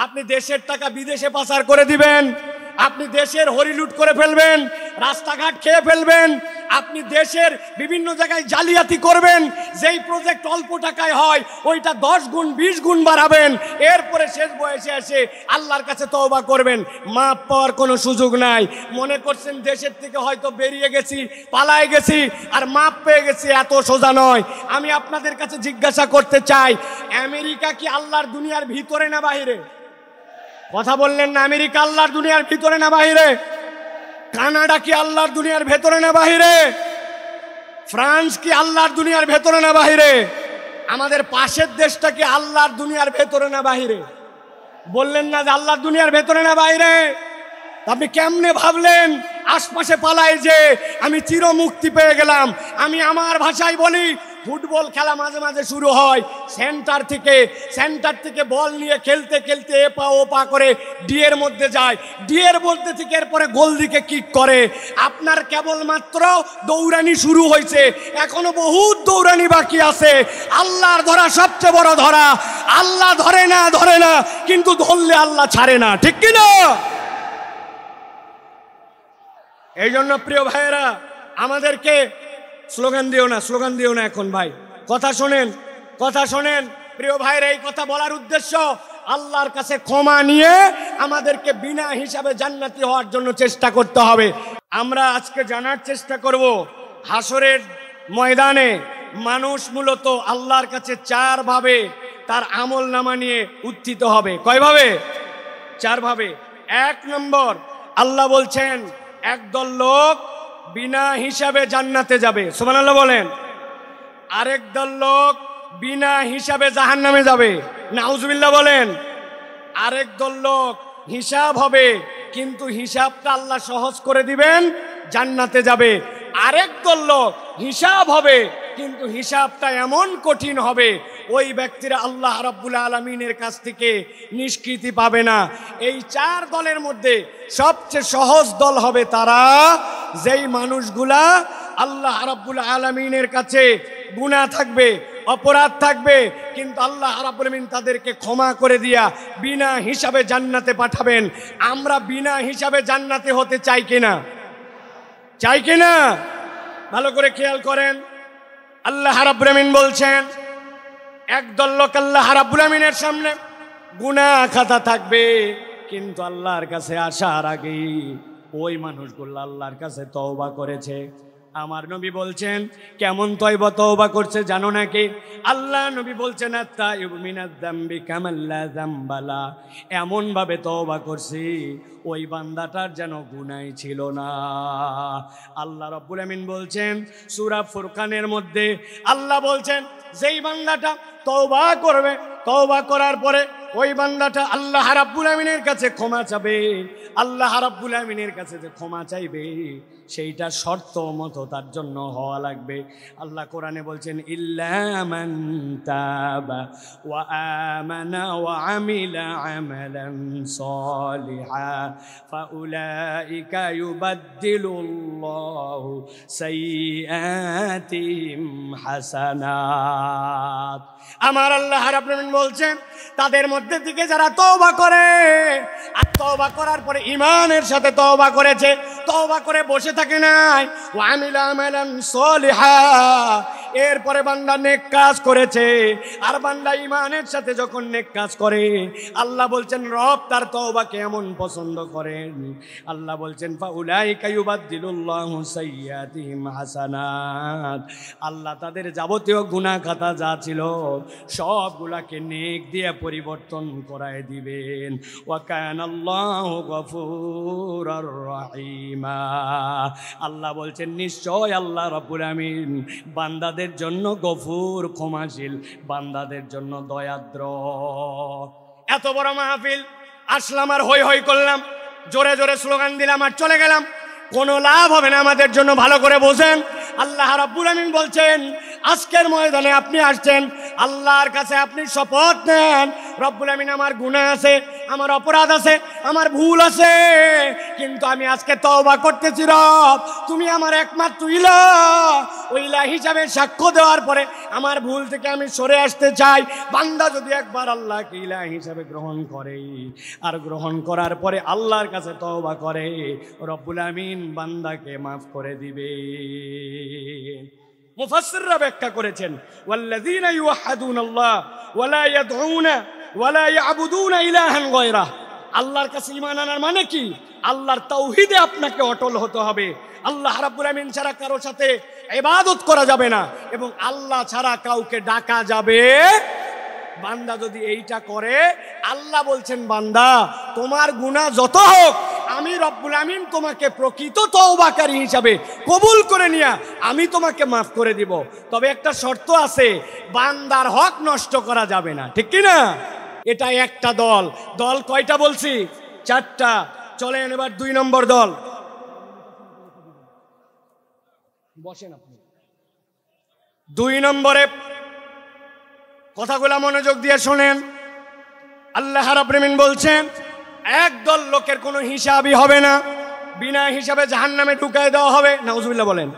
আপনি দেশের টাকা বিদেশে পাচার করে দিবেন, আপনি দেশের হরিলুট করে ফেলবেন, রাস্তাঘাট খেয়ে ফেলবেন, আপনি দেশের বিভিন্ন জায়গায় জালিয়াতি করবেন। যেই প্রজেক্ট অল্প টাকায় হয় ওইটা 10 গুণ 20 গুণ বাড়াবেন। এরপরে শেষ বয়সে এসে আল্লাহর কাছে তওবা করবেন, মাপ পাওয়ার কোনো সুযোগ নাই। মনে করছেন দেশের থেকে হয়তো বেরিয়ে গেছি, পালায় গেছি আর মাপ পেয়ে গেছি, এত সোজা নয়। আমি আপনাদের কাছে জিজ্ঞাসা করতে চাই, আমেরিকা কি আল্লাহর দুনিয়ার ভিতরে না বাহিরে? কথা বললেন না। আমেরিকা আল্লাহর দুনিয়ার ভিতরে না বাহিরে? কানাডা কি আল্লাহর দুনিয়ার ভেতরে না বাহিরে? ফ্রান্স কি আল্লাহর দুনিয়ার ভেতরে না বাহিরে? আমাদের পাশের দেশটা কি আল্লাহর দুনিয়ার ভেতরে না বাহিরে? বললেন না যে আল্লাহর দুনিয়ার ভেতরে না বাহিরে? আপনি কেমনে ভাবলেন আশপাশে পালায় যে আমি চির মুক্তি পেয়ে গেলাম? আমি আমার ভাষায় বলি, ফুটবল খেলা মাঝে মাঝে শুরু হয়, সেন্টার থেকে বল নিয়ে খেলতে খেলতে এপা ওপা করে ডিয়ের মধ্যে যায়, ডিয়ের মধ্যে থেকে এরপরে গোল দিকে কিক করে। আপনার কেবলমাত্র দৌড়ানি শুরু হয়েছে, এখনো বহুত দৌড়ানি বাকি আছে। আল্লাহর ধরা সবচেয়ে বড় ধরা। আল্লাহ ধরে না, কিন্তু ধরলে আল্লাহ ছাড়ে না, ঠিক কিনা? এই জন্য প্রিয় ভাইয়েরা, আমাদেরকে স্লোগান দিও না এখন ভাই, কথা শোনেন প্রিয় ভাইয়েরা। এই কথা বলার উদ্দেশ্য, আল্লাহর কাছে ক্ষমা নিয়ে আমাদেরকে বিনা হিসাবে জান্নাতি হওয়ার জন্য চেষ্টা করতে হবে। আমরা আজকে জানার চেষ্টা করব, হাসরের ময়দানে মানুষ মূলত আল্লাহর কাছে 4 ভাবে তার আমল নামা নিয়ে উত্থিত হবে। কয়ভাবে? 4 ভাবে। 1 নম্বর, আল্লাহ বলছেন একদল লোক বিনা হিসাবে জান্নাতে যাবে, সুবহানাল্লাহ বলেন। আরেক দল লোক বিনা হিসাবে জাহান্নামে যাবে, নাউজুবিল্লাহ বলেন। আরেক দল লোক হিসাব হবে, কিন্তু হিসাবটা আল্লাহ সহজ করে দিবেন, জান্নাতে যাবে। আরেক দল লোক হিসাব হবে, কিন্তু হিসাবটা এমন কঠিন হবে ওই ব্যক্তিরা আল্লাহ রাব্বুল আলামিনের কাছ থেকে নিষ্কৃতি পাবে না। এই 4 দলের মধ্যে সবচেয়ে সহজ দল হবে তারা, যেই মানুষগুলা আল্লাহ রাব্বুল আলামিনের কাছে গুনাহ থাকবে, অপরাধ থাকবে, কিন্তু আল্লাহ রাব্বুল আলামিন তাদেরকে ক্ষমা করে দিয়া বিনা হিসাবে জান্নাতে পাঠাবেন। আমরা বিনা হিসাবে জান্নাতে হতে চাই কিনা? ভালো করে খেয়াল করেন। আল্লাহ রাব্বুল আলামিন বলছেন একদল লোক আল্লাহ রাব্বুল আলামিনের সামনে গুনাহ খাতা থাকবে, কিন্তু আল্লাহর কাছে আসার আগেই ওই মানুষগুলো আল্লাহর কাছে তওবা করেছে। আমার নবী বলছেন কেমন তওবা করছে জানো নাকি? আল্লাহ নবী বলছেন আত-তাইয়িবু মিনাজ যামবি কামাল্লা যামবালা, এমন ভাবে তওবা করছি ওই বান্দাটার যেন গুনাহই ছিল না। আল্লাহ রাব্বুল আমিন বলছেন সূরা ফুরকানের মধ্যে, আল্লাহ বলছেন যেই বান্দাটা তওবা করবে, তওবা করার পরে ওই বান্দাটা আল্লাহ রাব্বুল আমিনের কাছে ক্ষমা চাবে, আল্লাহ রাব্বুল আমিনের কাছে যে ক্ষমা চাইবে সেইটা শর্ত মতো তার জন্য হওয়া লাগবে। আল্লাহ কোরআনে বলছেন ইল্লা মান তাবা ওয়া আমানা ওয়া আমিলা আমালান সলিহা ফাউলাইকা ইউবাদদিলুল্লাহু সাইয়্যাতিহিম হাসানাত। আমার আল্লাহ রাব্বুল আমিন বলছেন তাদের মধ্যে থেকে যারা তওবা করে, আর তওবা করার পরে ঈমানের সাথে তওবা করেছে, তওবা করে বসে থাকে নাই, ওয়া আমিলা আমালান সলিহা, এরপরে বান্দা নেক কাজ করেছে, আর বান্দা ঈমানের সাথে যখন নেক কাজ করে আল্লাহ বলছেন রব তার তওবাকে এমন পছন্দ করেন। আল্লাহ বলছেন ফাউলাইকা ইউবাদদিলুল্লাহু সাইয়্যাতিহিম হাসানাত, আল্লাহ তাদের যাবতীয় গুনাহ খাতা যা ছিল সবগুলাকে নেক দিয়ে পরিবর্তন করায় দিবেন। ওয়া কানাল্লাহু গফুরুর রহিমা, আল্লাহ বলছেন নিশ্চয় আল্লাহ রাব্বুল আমিন বান্দাদের জন্য গফুর, ক্ষমাশীল, বান্দাদের জন্য দয়াদ্র। এত বড় মাহফিল আসলাম আর হই হই করলাম, জোরে জোরে স্লোগান দিলাম আর চলে গেলাম, কোনো লাভ হবে না আমাদের জন্য। ভালো করে বোঝেন, আল্লাহ রাব্বুল আমিন বলছেন আজকের ময়দানে আপনি আসছেন, আল্লাহর কাছে আপনি শপথ নেন, রব্বুল আমিন আমার গুনাহ আছে, আমার অপরাধ আছে, আমার ভুল আছে, কিন্তু আমি আজকে তওবা করতেছি রব, তুমি আমার একমাত্র ইলাহ, ওই ইলাহ হিসাবে সাক্ষ্য দেওয়ার পরে আমার ভুল থেকে আমি সরে আসতে চাই। বান্দা যদি একবার আল্লাহকে ইলাহ হিসাবে গ্রহণ করে আর গ্রহণ করার পরে আল্লাহর কাছে তওবা করে, রব্বুল আমিন বান্দাকে মাফ করে দিবে। মুফাসসিররা ব্যাখ্যা করেছেন, ওয়াল্লাযীনা ইউওয়াহ্হিদুনাল্লাহ ওয়া লা ইয়াদউনা ওয়া লা ইয়াবুদুনা ইলাহান গায়রাহ। আল্লাহর কাছে ঈমান আনার মানে কি? আল্লাহর তাওহীদে আপনাকে অটল হতে হবে। আল্লাহ রাব্বুল আমিন ছাড়া কারো সাথে ইবাদত করা যাবে না এবং আল্লাহ ছাড়া কাউকে ডাকা যাবে। বান্দা যদি এইটা করে, আল্লাহ বলছেন বান্দা তোমার গুনাহ যত হোক আমি রব্বুল আমিন তোমাকে প্রকৃত তওবাকারী হিসাবে কবুল করে নিয়া আমি তোমাকে মাফ করে দিব। তবে একটা শর্ত আছে, বান্দার হক নষ্ট করা যাবে না, ঠিক কি না? এটা একটা দল। দল কয়টা বলছি? 4টা। চলেন এবার 2 নম্বর দল। বসেন আপনি। 2 নম্বরে কথাগুলো মনোযোগ দিয়ে শোনেন। আল্লাহ রাব্বুল আমিন বলছেন একদল লোকের কোনো হিসাবই হবে না, বিনা হিসাবে জাহান্নামে ঢুকায় দেওয়া হবে। নাউজুবিল্লাহ বলেন।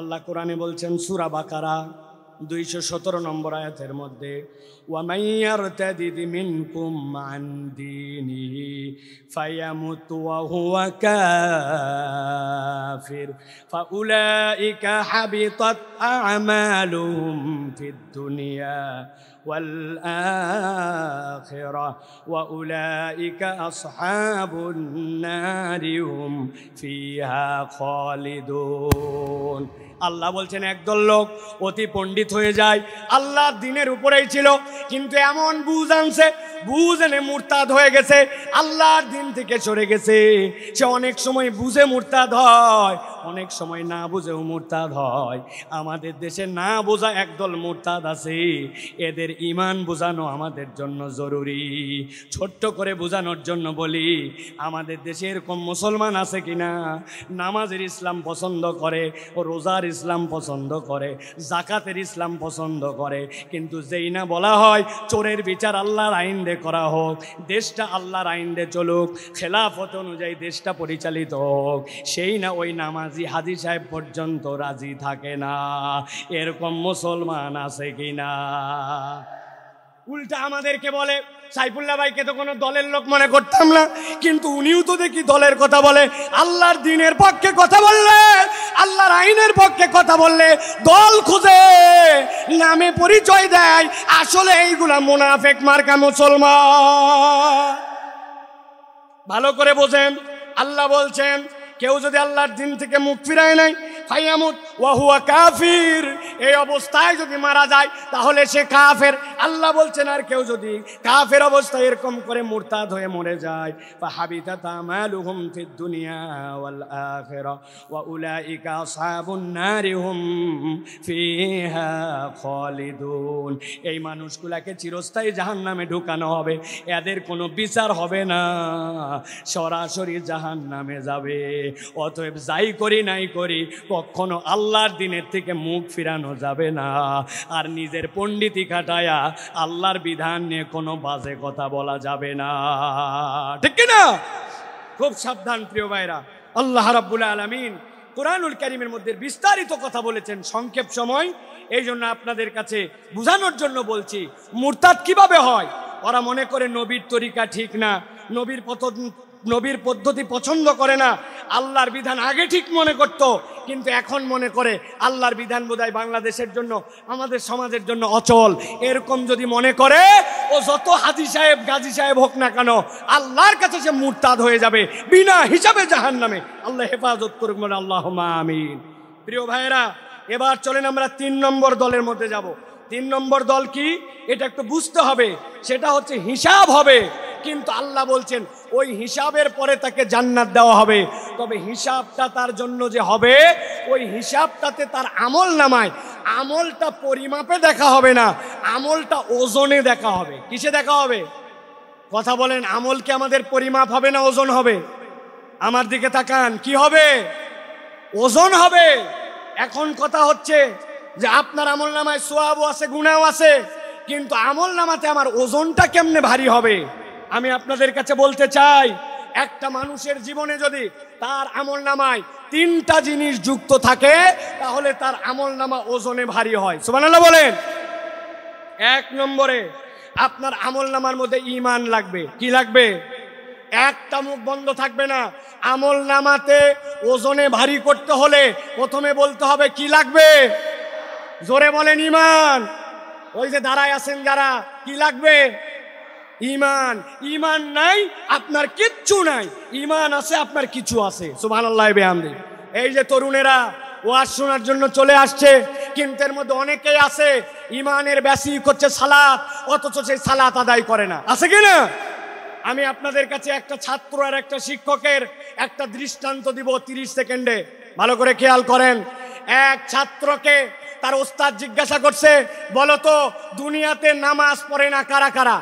আল্লাহ কোরআনে বলছেন সূরা বাকারা 217 নম্বর আয়াতের মধ্যে, ওয়া মান ইয়ারতাদিদ মিনকুম আন দীনিহি ফায়ামুত ওয়া হুয়া কাফির ফাউলাইকা হাবিতাত আ'মালুহুম ফিদ দুনিয়া ওয়াল আখিরাহ ওয়া উলাইকা আসহাবুন নারি হুম ফিহা খালিদুন। আল্লাহ বলছেন একদল লোক অতি পণ্ডিত হয়ে যায়, আল্লাহর দ্বীনের উপরেই ছিল, কিন্তু এমন বুঝ আনছে, বুঝ এনে মুরতাদ হয়ে গেছে, আল্লাহর দ্বীন থেকে সরে গেছে। সে অনেক সময় বুঝে মুরতাদ হয়, অনেক সময় না বুঝেও মুরতাদ হয়। আমাদের দেশে না বোঝা একদল মুরতাদ আছে, এদের ঈমান বোঝানো আমাদের জন্য জরুরি। ছোট্ট করে বোঝানোর জন্য বলি, আমাদের দেশে এরকম মুসলমান আছে কিনা নামাজের ইসলাম পছন্দ করে, রোজার ইসলাম পছন্দ করে, জাকাতের ইসলাম পছন্দ করে, কিন্তু যেই না বলা হয় চোরের বিচার আল্লাহর আইন দিয়ে করা হোক, দেশটা আল্লাহর আইন দিয়ে চলুক, খেলাফত অনুযায়ী দেশটা পরিচালিত হোক, সেই না ওই নামাজি হাজী সাহেব পর্যন্ত রাজি থাকে না। এরকম মুসলমান আছে কিনা? উল্টা আমাদেরকে বলে, সাইফুল্লাহ ভাইকে তো কোনো দলের লোক মনে করতাম না, কিন্তু উনিও তো দেখি দলের কথা বলে। আল্লাহর দ্বীনের পক্ষে কথা বললে, আল্লাহর আইনের পক্ষে কথা বললে দল খুঁজে নামে পরিচয় দেয়, আসলে এইগুলা মুনাফিক মার্কা মুসলমান। ভালো করে বোঝেন। আল্লাহ বলছেন কেউ যদি আল্লাহর দ্বীন থেকে মুখ ফিরায় নাই, ফায়ামুত ওয়া হুয়া কাফির, এই অবস্থায় যদি মারা যায় তাহলে সে কাফের। আল্লাহ বলছেন আর কেউ যদি কাফের অবস্থায় এরকম করে মুরতাদ হয়ে মরে যায়, ফাহাবিতাত আমালুহুম ফিদ দুনিয়া ওয়াল আখিরাহ ওয়া উলাইকা আসহাবুন নারি হুম ফিহা খালিদুন। এই মানুষগুলাকে চিরস্থায়ী জাহান্নামে ঢুকানো হবে, এদের কোনো বিচার হবে না, সরাসরি জাহান্নামে যাবে। অতএব যাই করি নাই করি কখনো আল্লাহর দ্বীনের থেকে মুখ ফিরানো যাবে না, আর নিজের পণ্ডিতি খাটায়া আল্লাহর বিধান নিয়ে কোনো বাজে কথা বলা যাবে না, ঠিক না? খুব সাবধান প্রিয় ভাইরা। আল্লাহ রাব্বুল আলামিন কুরআনুল কারীমের মধ্যে বিস্তারিত কথা বলেছেন, সংক্ষেপ সময় এই জন্য আপনাদের কাছে বোঝানোর জন্য বলছি। মুরতাদ কিভাবে হয়? ওরা মনে করে নবীর তরিকা ঠিক না, নবীর পদ্ধতি পছন্দ করে না, আল্লাহর বিধান আগে ঠিক মনে করত, কিন্তু এখন মনে করে আল্লাহর বিধান বোধহয় বাংলাদেশের জন্য, আমাদের সমাজের জন্য অচল। এরকম যদি মনে করে, ও যত হাজী সাহেব গাজী সাহেব হোক না কেন, আল্লাহর কাছে সে মুরতাদ হয়ে যাবে, বিনা হিসাবে জাহান্নামে। আল্লাহ হেফাজত করুক, বলে আল্লাহুম্মা আমিন। প্রিয় ভাইয়েরা, এবার চলেন আমরা 3 নম্বর দলের মধ্যে যাব। 3 নম্বর দল কি এটা একটু বুঝতে হবে। সেটা হচ্ছে হিসাব হবে, কিন্তু আল্লাহ বলছেন ওই হিসাবের পরে তাকে জান্নাত দেওয়া হবে। তবে হিসাবটা তার জন্য যে হবে, ওই হিসাবটাতে তার আমল নামায়, আমলটা পরিমাপে দেখা হবে না, আমলটা ওজনে দেখা হবে। কিসে দেখা হবে? কথা বলেন, আমল কি আমাদের পরিমাপ হবে না ওজন হবে? আমার দিকে তাকান, কি হবে? ওজন হবে। এখন কথা হচ্ছে যে আপনার আমল নামায় সোয়াবও আছে, গুনাহও আছে, কিন্তু আমল নামাতে আমার ওজনটা কেমনে ভারী হবে। আমি আপনাদের কাছে বলতে চাই, একটা মানুষের জীবনে যদি তার আমল নামায় 3টা জিনিস যুক্ত থাকে তাহলে তার আমল নামা ওজনে ভারী হয়। সুবহানাল্লাহ বলেন। 1 নম্বরে আপনার আমল নামার মধ্যে ঈমান লাগবে। কি লাগবে? একটা মুখ বন্ধ থাকবে না। আমল নামাতে ওজনে ভারী করতে হলে প্রথমে বলতে হবে কি লাগবে? জোরে বলেন ঈমান। ওই যে দাঁড়ায় আছেন যারা, কি লাগবে? ঈমান। ঈমান নাই আপনার কিচ্ছু নাই, ঈমান আছে আপনার কিছু আছে। সুবহানাল্লাহ বিহামদি। এই যে তরুণেরা ওয়াজ শোনার জন্য চলে আসছে, কিন্তু এর মধ্যে অনেকেই আছে ঈমানের বেসিক হচ্ছে সালাত, অথচ সেই সালাত আদায় করে না। আছে কি না? আমি আপনাদের কাছে একটা ছাত্র আর একটা শিক্ষকের একটা দৃষ্টান্ত দিব 30 সেকেন্ডে, ভালো করে খেয়াল করেন। এক ছাত্রকে তার ওস্তাদ জিজ্ঞাসা করছে, বলো তো দুনিয়াতে নামাজ পড়ে না কারা কারা?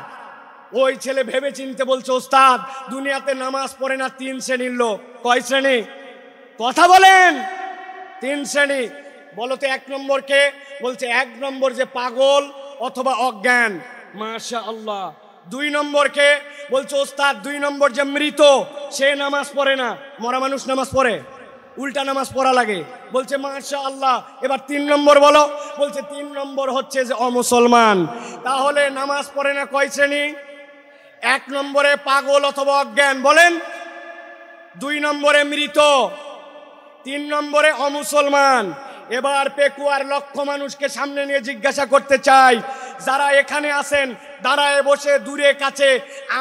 ওই ছেলে ভেবে চিনতে বলছে, ওস্তাদ দুনিয়াতে নামাজ পড়ে না 3 শ্রেণীর লোক। কয় শ্রেণী? কথা বলেন। 3 শ্রেণী। বলো তো 1 নম্বর কে? বলছে 1 নম্বর যে পাগল অথবা অজ্ঞান। মাশাআল্লাহ। 2 নম্বর কে? বলছে ওস্তাদ 2 নম্বর যে মৃত, সে নামাজ পড়ে না। মরা মানুষ নামাজ পড়ে? উল্টা নামাজ পড়া লাগে। বলছে মাশাআল্লাহ। এবার 3 নম্বর বলো। বলছে 3 নম্বর হচ্ছে যে অমুসলমান। তাহলে নামাজ পড়ে না কয় শ্রেণী? 1 নম্বরে পাগল অথবা অজ্ঞান বলেন, 2 নম্বরে মৃত, 3 নম্বরে অমুসলমান। এবার পেকুয়ার লক্ষ মানুষকে সামনে নিয়ে জিজ্ঞাসা করতে চাই, যারা এখানে আছেন দাঁড়ায় বসে দূরে কাছে,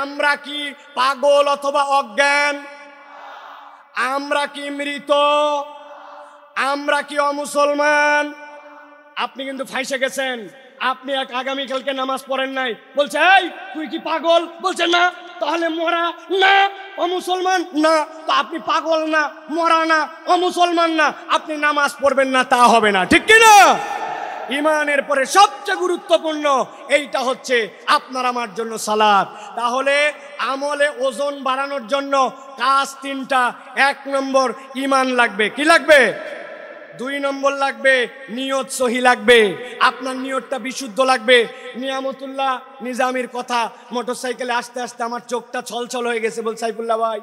আমরা কি পাগল অথবা অজ্ঞান? আমরা কি মৃত? আমরা কি অমুসলমান? আপনি কিন্তু ফাঁসে গেছেন। আপনি আগামীকালকে নামাজ পড়েন নাই, বলছে এই তুই কি পাগল? বলছে না। তাহলে মরা না, অমুসলমান না। তো আপনি পাগল না, মরা না, অমুসলমান না, আপনি নামাজ পড়বেন না, তা হবে না। ঠিক কি না? ঈমানের পরে সবচেয়ে গুরুত্বপূর্ণ এইটা হচ্ছে আপনার আমার জন্য সালাত। তাহলে আমলে ওজন বাড়ানোর জন্য কাজ 3টা। 1 নম্বর ঈমান লাগবে। কি লাগবে? 2 নম্বর লাগবে নিয়ত সহি লাগবে, আপনার নিয়তটা বিশুদ্ধ লাগবে। নিয়ামতুল্লাহ নিজামীর কথা, মোটরসাইকেলে আসতে আসতে আমার চোখটা ছলছল হয়ে গেছে। বল সাইফুল্লাহ ভাই,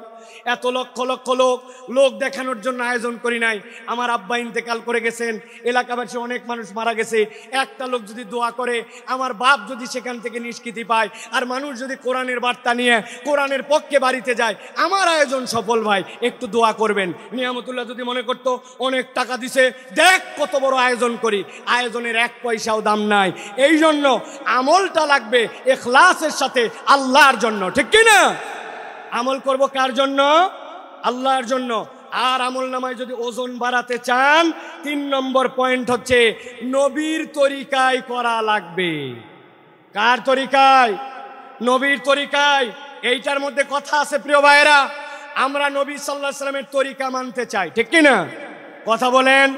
এত লক্ষ লক্ষ লোক দেখানোর জন্য আয়োজন করি নাই। আমার আব্বা ইন্তেকাল করে গেছেন, এলাকাবাসী অনেক মানুষ মারা গেছে। একটা লোক যদি দোয়া করে, আমার বাপ যদি সেখান থেকে নিষ্কৃতি পায়, আর মানুষ যদি কোরআনের বার্তা নিয়ে কোরআনের পক্ষে বাড়িতে যায়, আমার আয়োজন সফল ভাই, একটু দোয়া করবেন। নিয়ামতুল্লাহ যদি মনে করতো অনেক টাকা দিছে, দেখ কত বড় আয়োজন করি, আয়োজনের 1 পয়সাও দাম নাই। এই জন্য আমলটা লাগবে ইখলাসের সাথে, আল্লাহর জন্য। ঠিক কি না? আমল করব কার জন্য? আল্লাহর জন্য। আর আমল নামায় যদি ওজন বাড়াতে চান, 3 নম্বর পয়েন্ট হচ্ছে নবীর তরিকায় করা লাগবে। কার তরিকায়? নবীর তরিকায়। এইটার মধ্যে কথা আছে প্রিয় ভাইয়েরা, আমরা নবী সাল্লাল্লাহু আলাইহি ওয়াসাল্লামের তরিকা মানতে চাই। ঠিক কি না? কথা বলেন।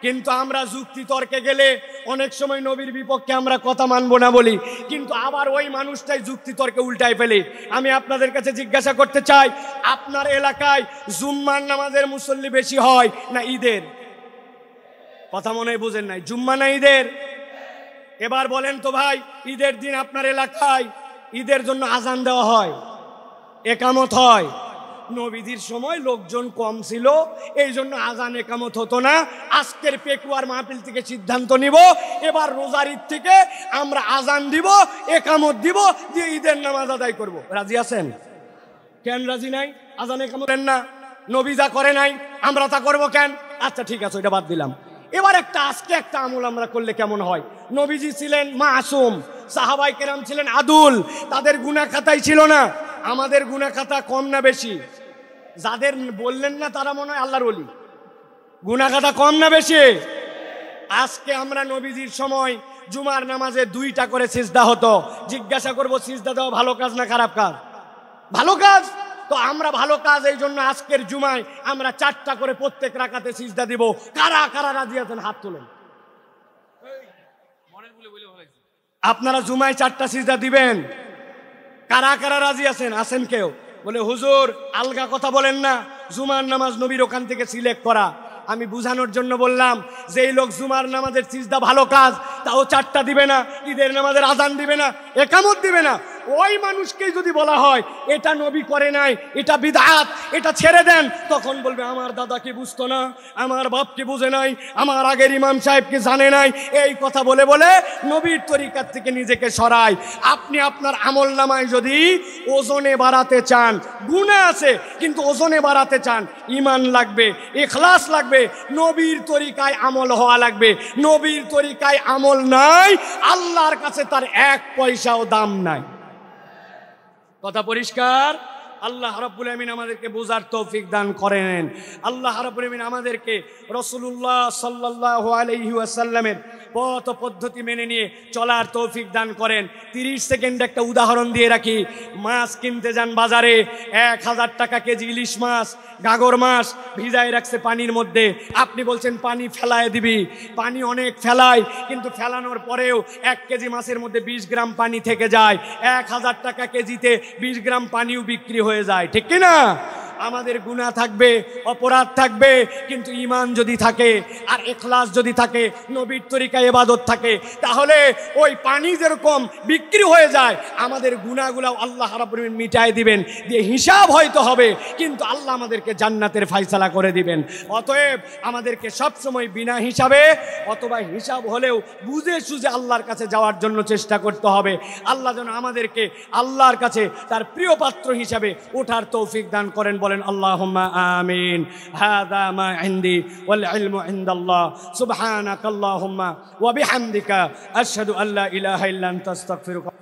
কিন্তু আমরা যুক্তি তর্কে গেলে অনেক সময় নবীর বিপক্ষে আমরা কথা মানবো না বলি, কিন্তু আবার ওই মানুষটাই যুক্তি তর্কে উল্টায় ফেলে। আমি আপনাদের কাছে জিজ্ঞাসা করতে চাই, আপনার এলাকায় জুম্মার নামাজের মুসল্লি বেশি হয় না ঈদের? কথা মনে হয় বুঝেন নাই। জুম্মা না ঈদের? এবার বলেন তো ভাই, ঈদের দিন আপনার এলাকায় ঈদের জন্য আজান দেওয়া হয়, একামত হয়। নবীদের সময় লোকজন কম ছিল, এই জন্য আজান একামত হতো না। আজকের পেকুয়ার মাহফিল থেকে সিদ্ধান্ত নিব, এবার রোজার ঈদ থেকে আমরা আজান দিব, একামত দিব, দিয়ে ঈদের নামাজ আদায় করব। রাজি আছেন? কেন রাজি নাই? আজান একামত দেন না, নবী যা করে নাই আমরা তা করব কেন? আচ্ছা ঠিক আছে, ওইটা বাদ দিলাম। এবার আজকে একটা আমল আমরা করলে কেমন হয়? নবীজি ছিলেন মাসুম, সাহাবায়ে কেরাম ছিলেন আদুল, তাদের গুনাহ খাতাই ছিল না। আমাদের গুনাহ খাতা কম না বেশি? যাদের বললেন না তারা মনে হয় আল্লাহর ওলি। গুনাহ খাতা কম না বেশি? আজকে আমরা নবীজির সময় জুমার নামাজে 2টা করে সিজদা হতো। জিজ্ঞাসা করব সিজদা দেওয়া ভালো কাজ না খারাপ কাজ? ভালো কাজ। তো আমরা ভালো কাজ, এই জন্য আজকের জুমায় আমরা 4টা করে প্রত্যেক রাকাতে সিজদা দিব। কারা কারা রাজি আছেন হাত তোলেন। আপনারা জুমায় 4টা সিজদা দিবেন? কারা কারা রাজি আছেন? আছেন কেউ? বলে হুজুর আলগা কথা বলেন না, জুমার নামাজ নবীর ওখান থেকে সিলেক্ট করা। আমি বুঝানোর জন্য বললাম, যেই লোক জুমার নামাজের সিজদা ভালো কাজ, তাও 4টা দিবে না, ঈদের নামাজের আজান দিবে না, একামত দিবে না, ওই মানুষকেই যদি বলা হয় এটা নবী করে নাই, এটা বিদআত, এটা ছেড়ে দেন, তখন বলবে আমার দাদাকে বুঝতো না, আমার বাপকে বুঝে নাই, আমার আগের ইমাম সাহেবকে জানে নাই, এই কথা বলে বলে নবীর তরিকার থেকে নিজেকে সরায়। আপনি আপনার আমল নামায় যদি ওজনে বাড়াতে চান, গুনাহ আছে কিন্তু ওজনে বাড়াতে চান, ঈমান লাগবে, ইখলাস লাগবে, নবীর তরিকায় আমল হওয়া লাগবে। নবীর তরিকায় আমল নাই, আল্লাহর কাছে তার 1 পয়সাও দাম নাই। কথা পরিষ্কার? আল্লাহ রাব্বুল আমিন আমাদেরকে বোঝার তৌফিক দান করেন। আল্লাহ রাব্বুল আমিন আমাদেরকে রাসূলুল্লাহ সাল্লাল্লাহু আলাইহি ওয়াসাল্লামের পথ পদ্ধতি মেনে নিয়ে চলার তৌফিক দান করেন। 30 সেকেন্ড একটা উদাহরণ দিয়ে রাখি। মাছ কিনতে যান বাজারে, 1000 টাকা কেজি ইলিশ মাছ, গাগর মাছ ভিজায় রাখছে পানির মধ্যে। আপনি বলছেন পানি ফেলায় দিবি, পানি অনেক ফেলায়, কিন্তু ফেলানোর পরেও 1 কেজি মাছের মধ্যে 20 গ্রাম পানি থেকে যায়। 1000 টাকা কেজিতে 20 গ্রাম পানিও বিক্রি হয়ে যায়, ঠিক কি না? আমাদের গুনাহ থাকবে, অপরাধ থাকবে, কিন্তু ঈমান যদি থাকে আর ইখলাস যদি থাকে, নবীর তরিকায় ইবাদত থাকে, তাহলে ওই পানি যেরকম বিক্রি হয়ে যায়, আমাদের গুনাহগুলো আল্লাহ রাব্বুল আমিন মিটায় দিবেন, দিয়ে হিসাব হয়তো হবে, কিন্তু আল্লাহ আমাদেরকে জান্নাতের ফয়সালা করে দিবেন। অতএব আমাদেরকে সব সময় বিনা হিসাবে অথবা হিসাব হলেও বুঝে সুঝে আল্লাহর কাছে যাওয়ার জন্য চেষ্টা করতে হবে। আল্লাহ যেন আমাদেরকে আল্লাহর কাছে তার প্রিয় পাত্র হিসাবে ওঠার তৌফিক দান করেন। বলেন আল্লাহুম্মা আমিন। হাযা মা ইনদি ওয়াল ইলমু ইনদাল্লাহ। সুবহানাকাল্লাহুম্মা ওয়া বিহামদিকা আশহাদু আল্লা ইলাহা ইল্লা আনতা আস্তাগফিরুকা।